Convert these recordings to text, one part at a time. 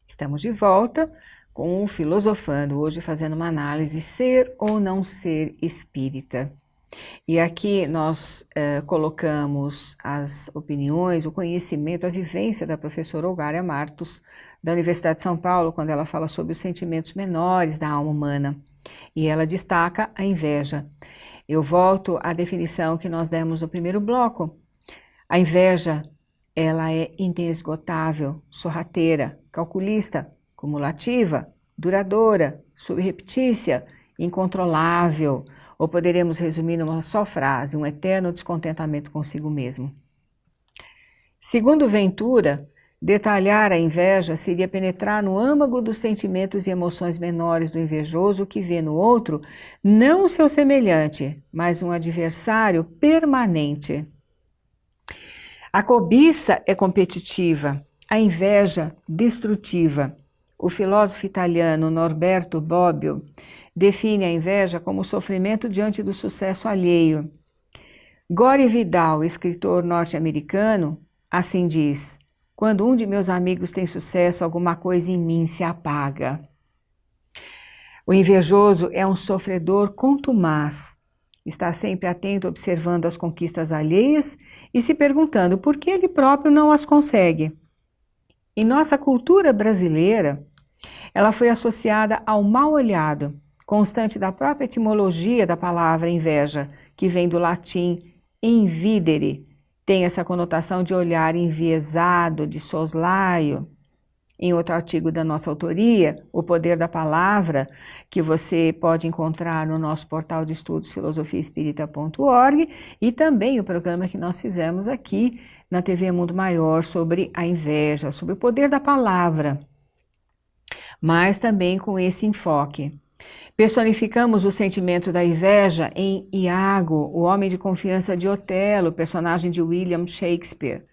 Estamos de volta com o Filosofando, hoje fazendo uma análise ser ou não ser espírita. E aqui nós colocamos as opiniões, o conhecimento, a vivência da professora Olgária Martos, da Universidade de São Paulo, quando ela fala sobre os sentimentos menores da alma humana. E ela destaca a inveja. Eu volto à definição que nós demos no primeiro bloco. A inveja, ela é inesgotável, sorrateira, calculista, cumulativa, duradoura, subreptícia, incontrolável, ou poderemos resumir numa só frase, um eterno descontentamento consigo mesmo. Segundo Ventura, detalhar a inveja seria penetrar no âmago dos sentimentos e emoções menores do invejoso que vê no outro não o seu semelhante, mas um adversário permanente. A cobiça é competitiva, a inveja destrutiva. O filósofo italiano Norberto Bobbio define a inveja como sofrimento diante do sucesso alheio. Gore Vidal, escritor norte-americano, assim diz: quando um de meus amigos tem sucesso, alguma coisa em mim se apaga. O invejoso é um sofredor contumaz. Está sempre atento observando as conquistas alheias e se perguntando por que ele próprio não as consegue. Em nossa cultura brasileira, ela foi associada ao mal-olhado, constante da própria etimologia da palavra inveja, que vem do latim invidere, tem essa conotação de olhar enviesado, de soslaio. Em outro artigo da nossa autoria, O Poder da Palavra, que você pode encontrar no nosso portal de estudos filosofiaespírita.org, e também o programa que nós fizemos aqui na TV Mundo Maior sobre a inveja, sobre o poder da palavra, mas também com esse enfoque. Personificamos o sentimento da inveja em Iago, o homem de confiança de Otelo, personagem de William Shakespeare,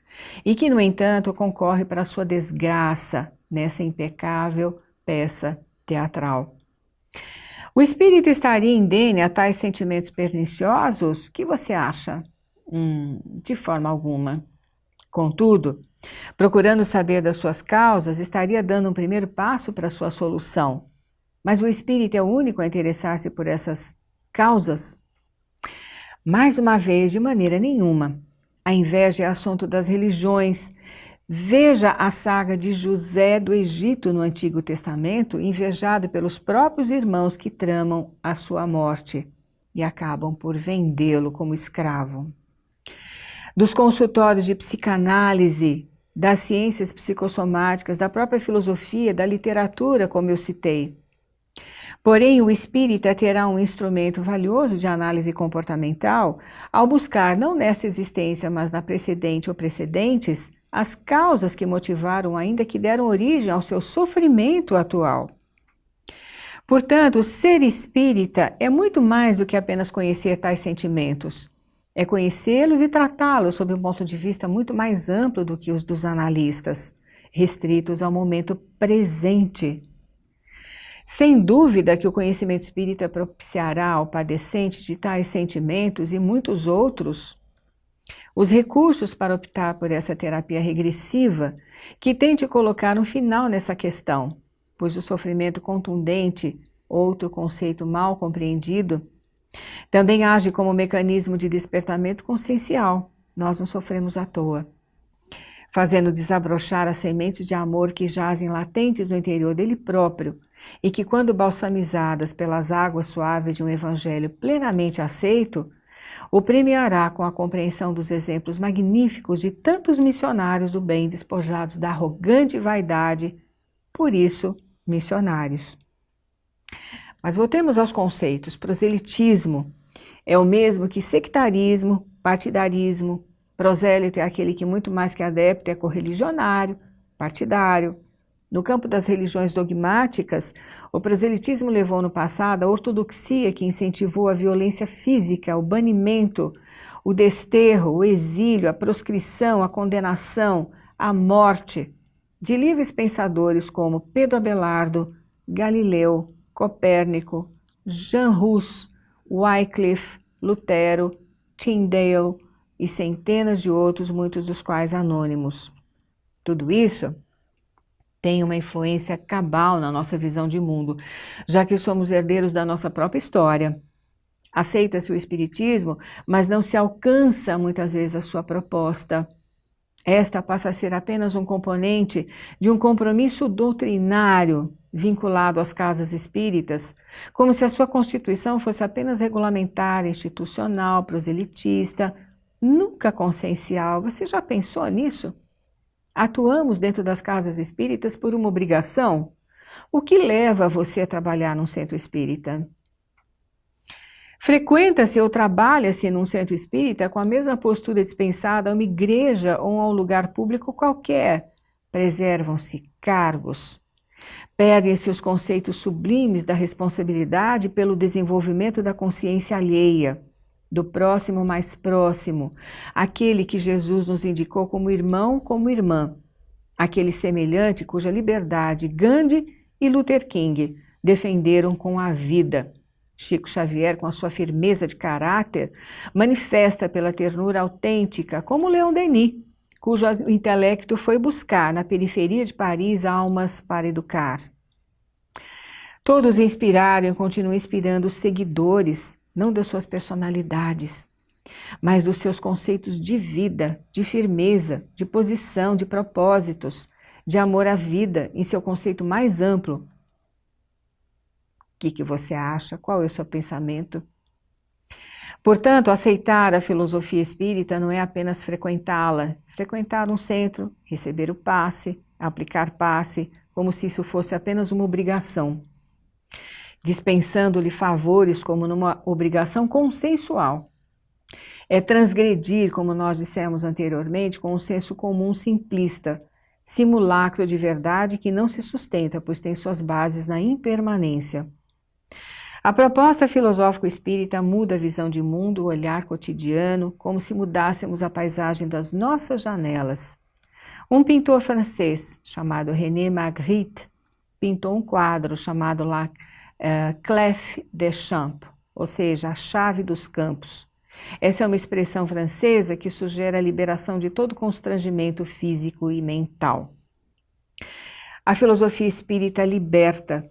e que, no entanto, concorre para a sua desgraça nessa impecável peça teatral. O espírito estaria indene a tais sentimentos perniciosos? O que você acha? De forma alguma. Contudo, procurando saber das suas causas, estaria dando um primeiro passo para a sua solução. Mas o espírito é o único a interessar-se por essas causas? Mais uma vez, de maneira nenhuma. A inveja é assunto das religiões. Veja a saga de José do Egito no Antigo Testamento, invejado pelos próprios irmãos que tramam a sua morte e acabam por vendê-lo como escravo. Dos consultórios de psicanálise, das ciências psicossomáticas, da própria filosofia, da literatura, como eu citei. Porém, o espírita terá um instrumento valioso de análise comportamental ao buscar, não nessa existência, mas na precedente ou precedentes, as causas que motivaram, ainda que deram origem ao seu sofrimento atual. Portanto, ser espírita é muito mais do que apenas conhecer tais sentimentos. É conhecê-los e tratá-los sob um ponto de vista muito mais amplo do que os dos analistas, restritos ao momento presente. Sem dúvida que o conhecimento espírita propiciará ao padecente de tais sentimentos e muitos outros os recursos para optar por essa terapia regressiva que tente colocar um final nessa questão, pois o sofrimento contundente, outro conceito mal compreendido, também age como mecanismo de despertamento consciencial. Nós não sofremos à toa, fazendo desabrochar as sementes de amor que jazem latentes no interior dele próprio e que, quando balsamizadas pelas águas suaves de um evangelho plenamente aceito, o premiará com a compreensão dos exemplos magníficos de tantos missionários do bem despojados da arrogante vaidade, por isso, missionários. Mas voltemos aos conceitos. Proselitismo é o mesmo que sectarismo, partidarismo. Prosélito é aquele que, muito mais que adepto, é correligionário, partidário. No campo das religiões dogmáticas, o proselitismo levou no passado a ortodoxia que incentivou a violência física, o banimento, o desterro, o exílio, a proscrição, a condenação, a morte de livres pensadores como Pedro Abelardo, Galileu, Copérnico, Jean Hus, Wycliffe, Lutero, Tyndale e centenas de outros, muitos dos quais anônimos. Tudo isso tem uma influência cabal na nossa visão de mundo, já que somos herdeiros da nossa própria história. Aceita-se o espiritismo, mas não se alcança muitas vezes a sua proposta. Esta passa a ser apenas um componente de um compromisso doutrinário vinculado às casas espíritas, como se a sua constituição fosse apenas regulamentar, institucional, proselitista, nunca consciencial. Você já pensou nisso? Atuamos dentro das casas espíritas por uma obrigação? O que leva você a trabalhar num centro espírita? Frequenta-se ou trabalha-se num centro espírita com a mesma postura dispensada a uma igreja ou a um lugar público qualquer. Preservam-se cargos. Perdem-se os conceitos sublimes da responsabilidade pelo desenvolvimento da consciência alheia, do próximo mais próximo, aquele que Jesus nos indicou como irmão, como irmã, aquele semelhante cuja liberdade Gandhi e Luther King defenderam com a vida. Chico Xavier, com a sua firmeza de caráter, manifesta pela ternura autêntica, como Leon Denis, cujo intelecto foi buscar na periferia de Paris almas para educar. Todos inspiraram e continuam inspirando os seguidores, não das suas personalidades, mas dos seus conceitos de vida, de firmeza, de posição, de propósitos, de amor à vida, em seu conceito mais amplo. O que você acha? Qual é o seu pensamento? Portanto, aceitar a filosofia espírita não é apenas frequentá-la, frequentar um centro, receber o passe, aplicar passe, como se isso fosse apenas uma obrigação, dispensando-lhe favores como numa obrigação consensual. É transgredir, como nós dissemos anteriormente, com um senso comum simplista, simulacro de verdade que não se sustenta, pois tem suas bases na impermanência. A proposta filosófico-espírita muda a visão de mundo, o olhar cotidiano, como se mudássemos a paisagem das nossas janelas. Um pintor francês, chamado René Magritte, pintou um quadro chamado La Clef des Champs, ou seja, a chave dos campos. Essa é uma expressão francesa que sugere a liberação de todo constrangimento físico e mental. A filosofia espírita liberta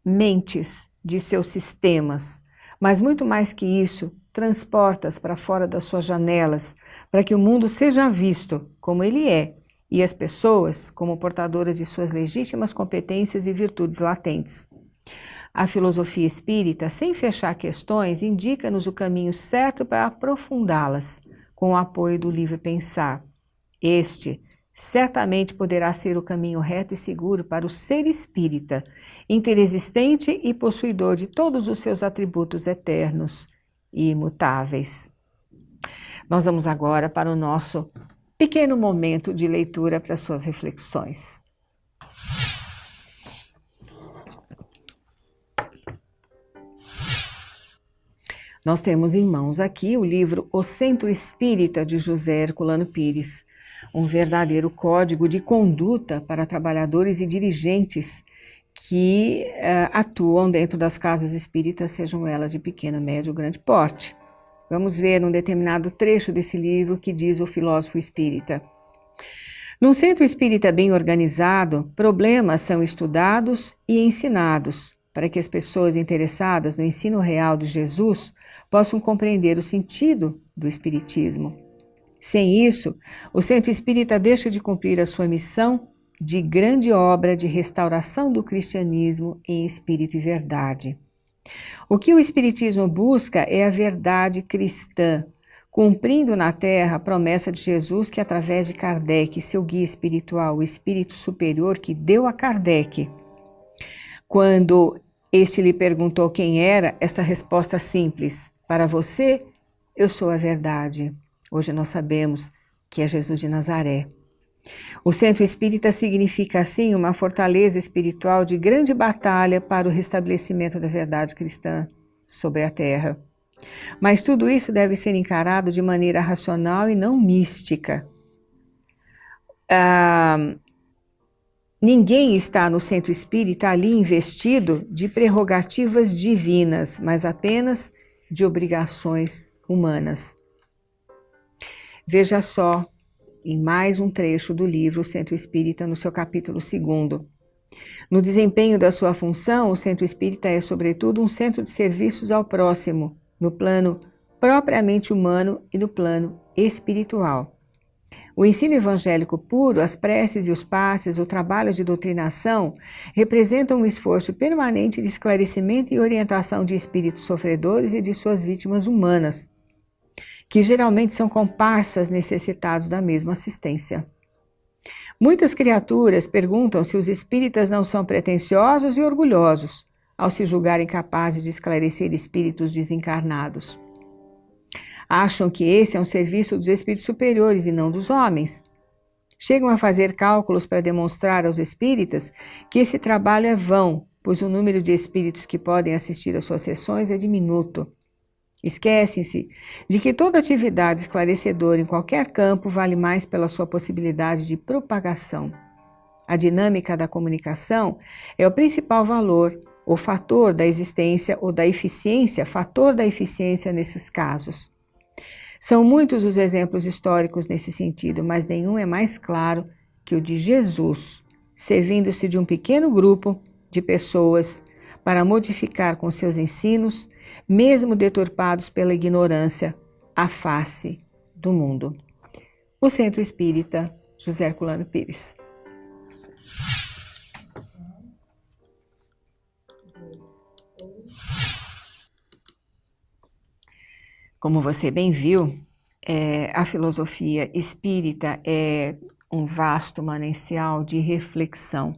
mentes de seus sistemas, mas muito mais que isso, transporta-as para fora das suas janelas, para que o mundo seja visto como ele é, e as pessoas como portadoras de suas legítimas competências e virtudes latentes. A filosofia espírita, sem fechar questões, indica-nos o caminho certo para aprofundá-las, com o apoio do livre pensar. Este certamente poderá ser o caminho reto e seguro para o ser espírita, interexistente e possuidor de todos os seus atributos eternos e imutáveis. Nós vamos agora para o nosso pequeno momento de leitura para suas reflexões. Nós temos em mãos aqui o livro O Centro Espírita, de José Herculano Pires, um verdadeiro código de conduta para trabalhadores e dirigentes que atuam dentro das casas espíritas, sejam elas de pequeno, médio ou grande porte. Vamos ver um determinado trecho desse livro que diz o filósofo espírita. Num centro espírita bem organizado, problemas são estudados e ensinados, para que as pessoas interessadas no ensino real de Jesus possam compreender o sentido do espiritismo. Sem isso, o centro espírita deixa de cumprir a sua missão de grande obra de restauração do cristianismo em espírito e verdade. O que o espiritismo busca é a verdade cristã, cumprindo na terra a promessa de Jesus que, através de Kardec, seu guia espiritual, o espírito superior que deu a Kardec, quando este lhe perguntou quem era, esta resposta simples: para você, eu sou a verdade. Hoje nós sabemos que é Jesus de Nazaré. O centro espírita significa, assim, uma fortaleza espiritual de grande batalha para o restabelecimento da verdade cristã sobre a terra. Mas tudo isso deve ser encarado de maneira racional e não mística. Ninguém está no centro espírita ali investido de prerrogativas divinas, mas apenas de obrigações humanas. Veja só, em mais um trecho do livro O Centro Espírita, no seu capítulo 2º. No desempenho da sua função, o Centro Espírita é, sobretudo, um centro de serviços ao próximo, no plano propriamente humano e no plano espiritual. O ensino evangélico puro, as preces e os passes, o trabalho de doutrinação, representam um esforço permanente de esclarecimento e orientação de espíritos sofredores e de suas vítimas humanas, que geralmente são comparsas necessitados da mesma assistência. Muitas criaturas perguntam se os espíritas não são pretensiosos e orgulhosos, ao se julgarem capazes de esclarecer espíritos desencarnados. Acham que esse é um serviço dos espíritos superiores e não dos homens. Chegam a fazer cálculos para demonstrar aos espíritas que esse trabalho é vão, pois o número de espíritos que podem assistir às suas sessões é diminuto. Esquecem-se de que toda atividade esclarecedora em qualquer campo vale mais pela sua possibilidade de propagação. A dinâmica da comunicação é o principal valor, ou fator da existência ou da eficiência, fator da eficiência nesses casos. São muitos os exemplos históricos nesse sentido, mas nenhum é mais claro que o de Jesus, servindo-se de um pequeno grupo de pessoas para modificar com seus ensinos, mesmo deturpados pela ignorância, a face do mundo. O Centro Espírita José Herculano Pires. Como você bem viu, a filosofia espírita é um vasto manancial de reflexão,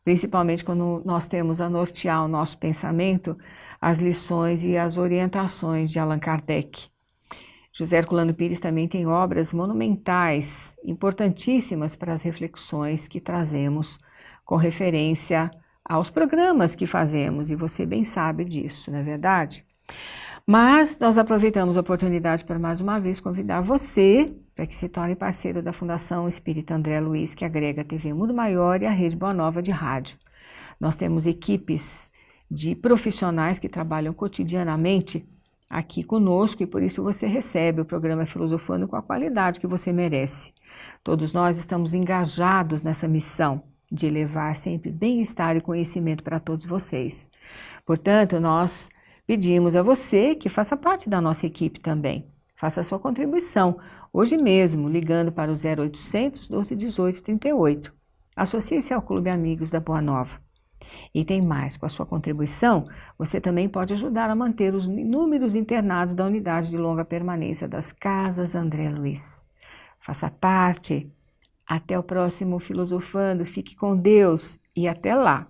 principalmente quando nós temos a nortear o nosso pensamento as lições e as orientações de Allan Kardec. José Herculano Pires também tem obras monumentais, importantíssimas para as reflexões que trazemos com referência aos programas que fazemos, e você bem sabe disso, não é verdade? Mas nós aproveitamos a oportunidade para mais uma vez convidar você para que se torne parceiro da Fundação Espírita André Luiz, que agrega a TV Mundo Maior e a Rede Boa Nova de rádio. Nós temos equipes de profissionais que trabalham cotidianamente aqui conosco e por isso você recebe o programa Filosofando com a qualidade que você merece. Todos nós estamos engajados nessa missão de levar sempre bem-estar e conhecimento para todos vocês. Portanto, nós pedimos a você que faça parte da nossa equipe também. Faça a sua contribuição, hoje mesmo, ligando para o 0800 12 18 38. Associe-se ao Clube Amigos da Boa Nova. E tem mais, com a sua contribuição, você também pode ajudar a manter os inúmeros internados da unidade de longa permanência das Casas André Luiz. Faça parte. Até o próximo Filosofando. Fique com Deus e até lá.